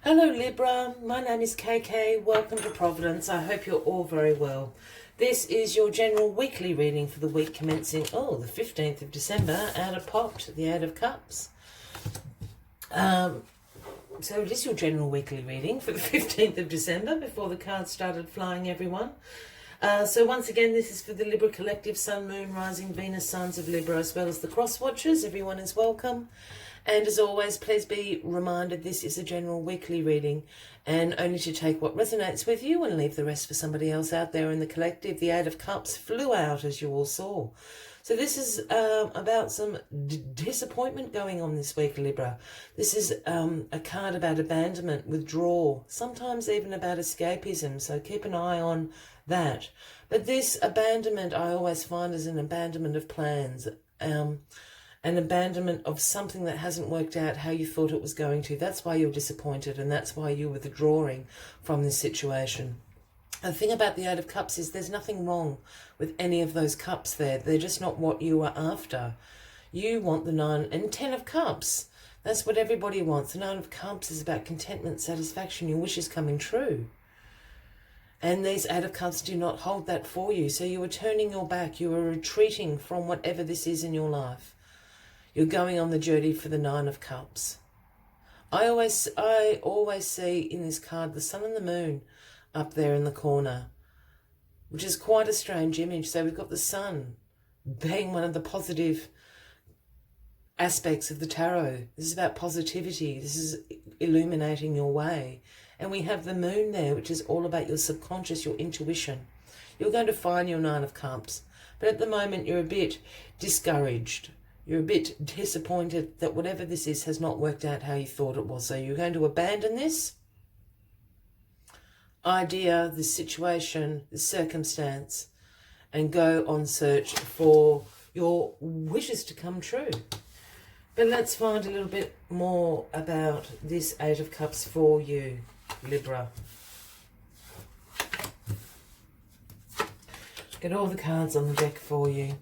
Hello Libra, my name is KK, welcome to Providence. I hope you're all very well. This is your general weekly reading for the week commencing, the 15th of December, out of Pot, the Eight of Cups. So it is your general weekly reading for the 15th of December, before the cards started flying, everyone. So once again, this is for the Libra Collective, Sun, Moon, Rising, Venus, Signs of Libra, as well as the cross watchers. Everyone is welcome. And as always, please be reminded this is a general weekly reading and only to take what resonates with you and leave the rest for somebody else out there in the collective. The Eight of Cups flew out, as you all saw. So this is about some disappointment going on this week, Libra. This is a card about abandonment, withdrawal, sometimes even about escapism. So keep an eye on that. But this abandonment I always find is an abandonment of plans. An abandonment of something that hasn't worked out how you thought it was going to. That's why you're disappointed, and that's why you're withdrawing from this situation. The thing about the Eight of Cups is there's nothing wrong with any of those cups there. They're just not what you are after. You want the Nine and Ten of Cups. That's what everybody wants. The Nine of Cups is about contentment, satisfaction, your wishes coming true. And these Eight of Cups do not hold that for you. So you are turning your back. You are retreating from whatever this is in your life. You're going on the journey for the Nine of Cups. I always see in this card the sun and the moon up there in the corner, which is quite a strange image. So we've got the sun being one of the positive aspects of the tarot. This is about positivity. This is illuminating your way. And we have the moon there, which is all about your subconscious, your intuition. You're going to find your Nine of Cups. But at the moment, you're a bit discouraged. You're a bit disappointed that whatever this is has not worked out how you thought it was. So you're going to abandon this idea, this situation, this circumstance, and go on search for your wishes to come true. But let's find a little bit more about this Eight of Cups for you, Libra. Get all the cards on the deck for you.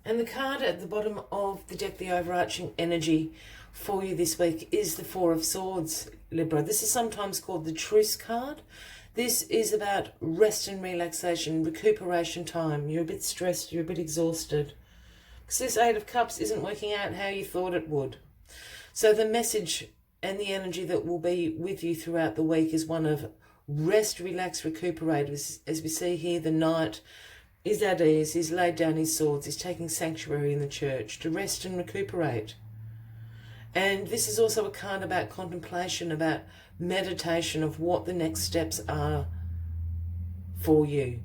And the card at the bottom of the deck, the overarching energy for you this week, is the Four of Swords, Libra. This is sometimes called the Truce card. This is about rest and relaxation, recuperation time. You're a bit stressed, you're a bit exhausted. Because this Eight of Cups isn't working out how you thought it would. So the message and the energy that will be with you throughout the week is one of rest, relax, recuperate. As we see here, the Knight is at ease, he's laid down his swords, he's taking sanctuary in the church to rest and recuperate. And this is also a card about contemplation, about meditation of what the next steps are for you.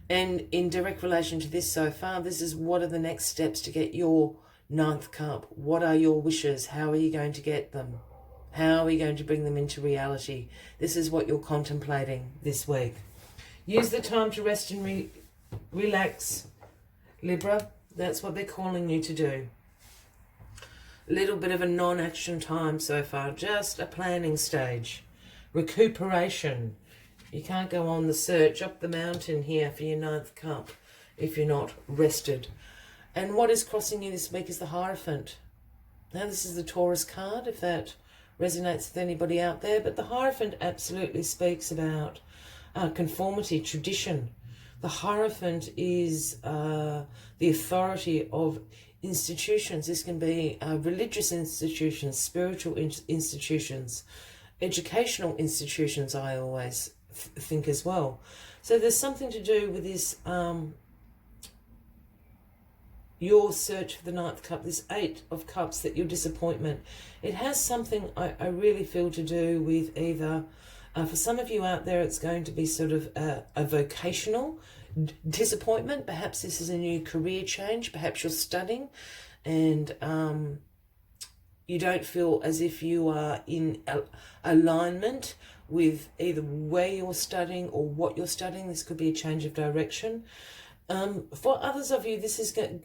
And in direct relation to this so far, this is what are the next steps to get your ninth cup? What are your wishes? How are you going to get them? How are you going to bring them into reality? This is what you're contemplating this week. Use the time to rest and relax, Libra. That's what they're calling you to do. A little bit of a non-action time so far, just a planning stage. Recuperation. You can't go on the search up the mountain here for your ninth cup if you're not rested. And what is crossing you this week is the Hierophant. Now this is the Taurus card, if that resonates with anybody out there, but the Hierophant absolutely speaks about conformity, tradition. The Hierophant is the authority of institutions. This can be religious institutions, spiritual institutions, educational institutions, I always think as well. So there's something to do with this, your search for the ninth cup, this Eight of Cups, that your disappointment. It has something, I really feel, to do with either, for some of you out there, it's going to be sort of a vocational disappointment. Perhaps this is a new career change. Perhaps you're studying and you don't feel as if you are in alignment with either where you're studying or what you're studying. This could be a change of direction. For others of you, this is going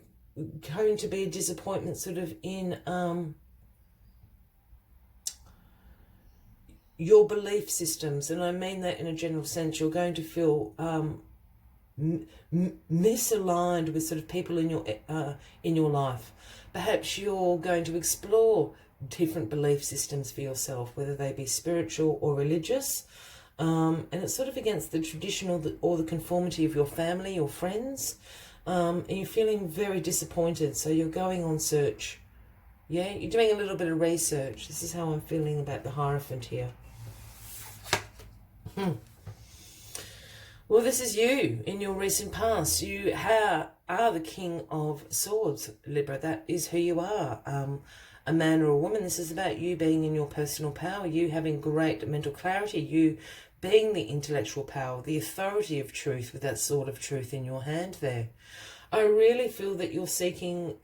to be a disappointment sort of in your belief systems, and I mean that in a general sense. You're going to feel misaligned with sort of people in your life. Perhaps you're going to explore different belief systems for yourself, whether they be spiritual or religious. And it's sort of against the traditional or the conformity of your family or friends. And you're feeling very disappointed, so you're going on search. Yeah, you're doing a little bit of research. This is how I'm feeling about the Hierophant here. Well, this is you in your recent past. You are the King of Swords, Libra. That is who you are. A man or a woman. This is about you being in your personal power, you having great mental clarity, you being the intellectual power, the authority of truth with that sword of truth in your hand there. I really feel that you're seeking,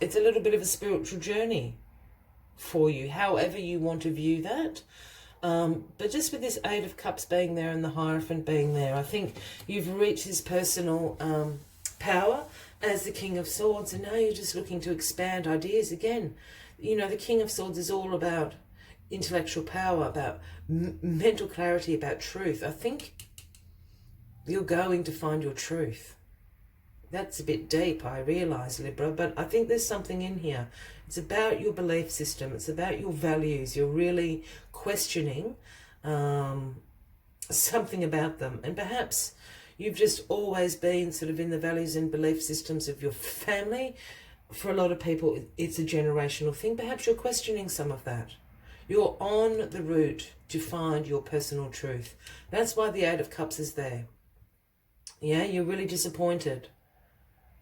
it's a little bit of a spiritual journey for you, however you want to view that. But just with this Eight of Cups being there and the Hierophant being there, I think you've reached this personal power as the King of Swords, and now you're just looking to expand ideas again. You know, the King of Swords is all about intellectual power, about mental clarity, about truth. I think you're going to find your truth. That's a bit deep, I realise, Libra, but I think there's something in here. It's about your belief system. It's about your values. You're really questioning something about them. And perhaps you've just always been sort of in the values and belief systems of your family. For a lot of people, it's a generational thing. Perhaps you're questioning some of that. You're on the route to find your personal truth. That's why the Eight of Cups is there. Yeah, you're really disappointed.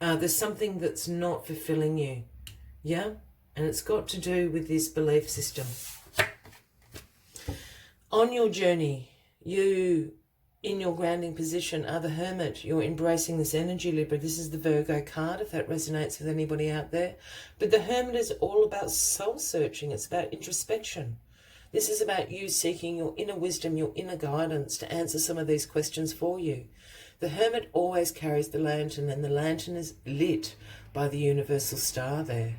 There's something that's not fulfilling you. Yeah, and it's got to do with this belief system. On your journey, you, in your grounding position, are the Hermit. You're embracing this energy, Libra. This is the Virgo card, if that resonates with anybody out there. But the Hermit is all about soul searching. It's about introspection. This is about you seeking your inner wisdom, your inner guidance to answer some of these questions for you. The Hermit always carries the lantern, and the lantern is lit by the universal star there,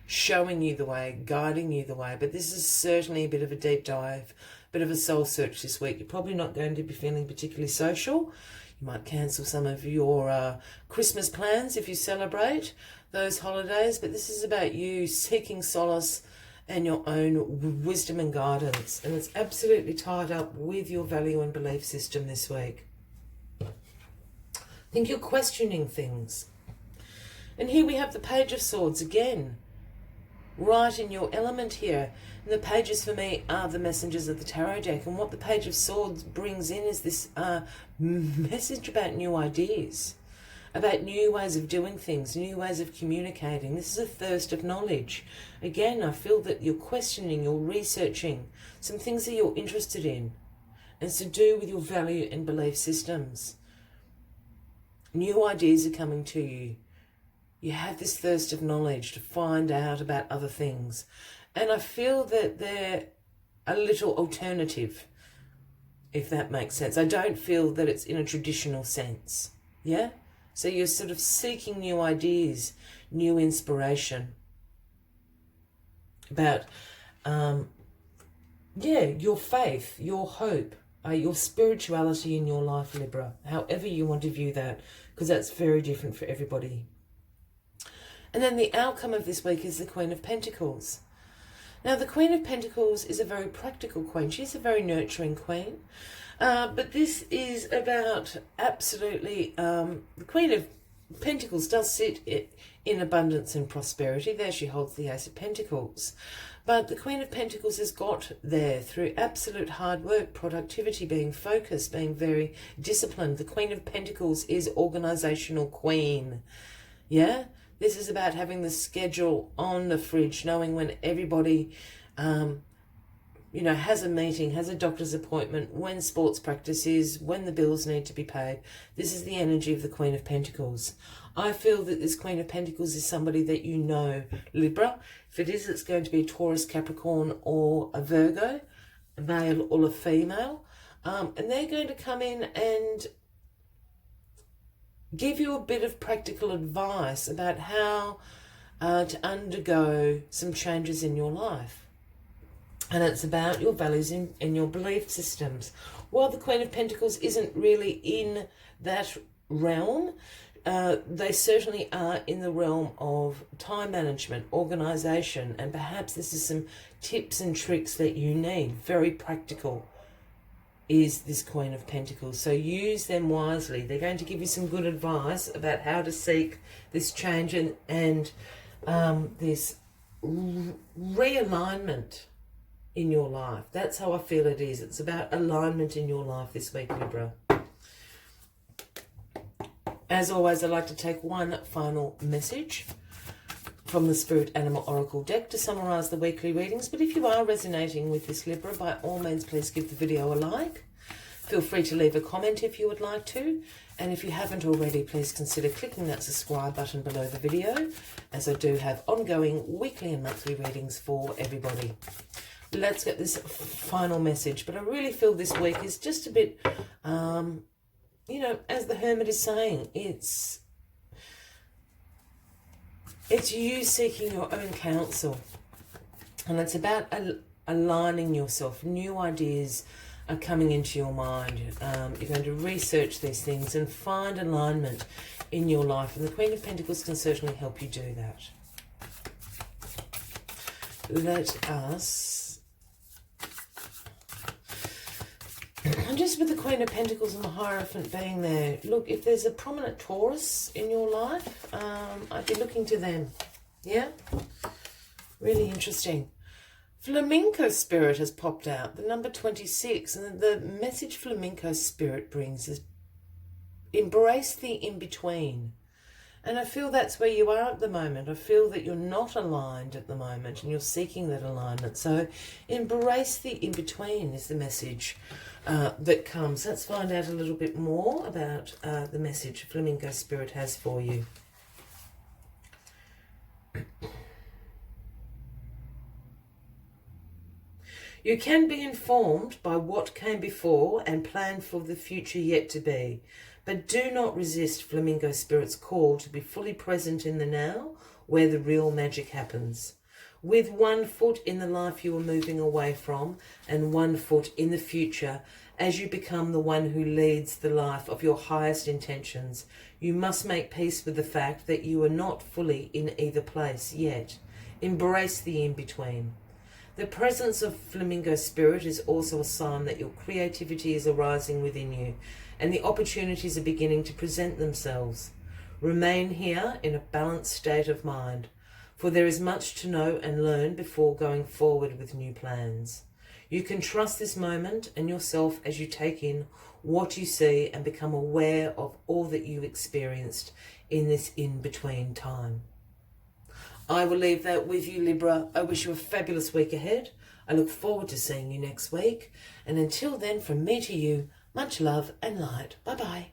showing you the way, guiding you the way. But this is certainly a bit of a deep dive, a bit of a soul search this week. You're probably not going to be feeling particularly social. You might cancel some of your Christmas plans if you celebrate those holidays. But this is about you seeking solace and your own wisdom and guidance. And it's absolutely tied up with your value and belief system this week. I think you're questioning things. And here we have the Page of Swords again, right in your element here. And the pages for me are the messengers of the tarot deck. And what the Page of Swords brings in is this message about new ideas, about new ways of doing things, new ways of communicating. This is a thirst of knowledge. Again, I feel that you're questioning, you're researching some things that you're interested in. And it's to do with your value and belief systems. New ideas are coming to you. You have this thirst of knowledge to find out about other things. And I feel that they're a little alternative, if that makes sense. I don't feel that it's in a traditional sense. Yeah? So you're sort of seeking new ideas, new inspiration about, your faith, your hope, your spirituality in your life, Libra, however you want to view that, because that's very different for everybody. And then the outcome of this week is the Queen of Pentacles. Now, the Queen of Pentacles is a very practical queen. She's a very nurturing queen. But this is about absolutely, the Queen of Pentacles does sit in abundance and prosperity. There she holds the Ace of Pentacles. But the Queen of Pentacles has got there through absolute hard work, productivity, being focused, being very disciplined. The Queen of Pentacles is organisational queen. Yeah? This is about having the schedule on the fridge, knowing when everybody, has a meeting, has a doctor's appointment, when sports practice is, when the bills need to be paid. This is the energy of the Queen of Pentacles. I feel that this Queen of Pentacles is somebody that you know, Libra. If it is, it's going to be a Taurus, Capricorn, or a Virgo, a male or a female. And they're going to come in and give you a bit of practical advice about how to undergo some changes in your life. And it's about your values and your belief systems. While the Queen of Pentacles isn't really in that realm, they certainly are in the realm of time management, organisation, and perhaps this is some tips and tricks that you need. Very practical is this Queen of Pentacles. So use them wisely. They're going to give you some good advice about how to seek this change and this realignment in your life. That's how I feel it is. It's about alignment in your life this week, Libra. As always, I'd like to take one final message from the Spirit Animal Oracle deck to summarise the weekly readings. But if you are resonating with this, Libra, by all means, please give the video a like. Feel free to leave a comment if you would like to. And if you haven't already, please consider clicking that subscribe button below the video, as I do have ongoing weekly and monthly readings for everybody. Let's get this final message. But I really feel this week is just a bit, you know, as the Hermit is saying, it's you seeking your own counsel. And it's about aligning yourself. New ideas are coming into your mind. You're going to research these things and find alignment in your life. And the Queen of Pentacles can certainly help you do that. Let us... And just with the Queen of Pentacles and the Hierophant being there, look, if there's a prominent Taurus in your life, I'd be looking to them. Yeah? Really interesting. Flamenco Spirit has popped out, the number 26. And the message Flamenco Spirit brings is embrace the in-between. And I feel that's where you are at the moment. I feel that you're not aligned at the moment and you're seeking that alignment. So embrace the in-between is the message that comes. Let's find out a little bit more about the message Flamenco Spirit has for you. You can be informed by what came before and plan for the future yet to be. But do not resist Flamingo Spirit's call to be fully present in the now, where the real magic happens. With one foot in the life you are moving away from, and one foot in the future, as you become the one who leads the life of your highest intentions, you must make peace with the fact that you are not fully in either place yet. Embrace the in-between. The presence of Flamingo Spirit is also a sign that your creativity is arising within you, and the opportunities are beginning to present themselves. Remain here in a balanced state of mind, for there is much to know and learn before going forward with new plans. You can trust this moment and yourself as you take in what you see and become aware of all that you experienced in this in-between time. I will leave that with you, Libra. I wish you a fabulous week ahead. I look forward to seeing you next week. And until then, from me to you, much love and light. Bye-bye.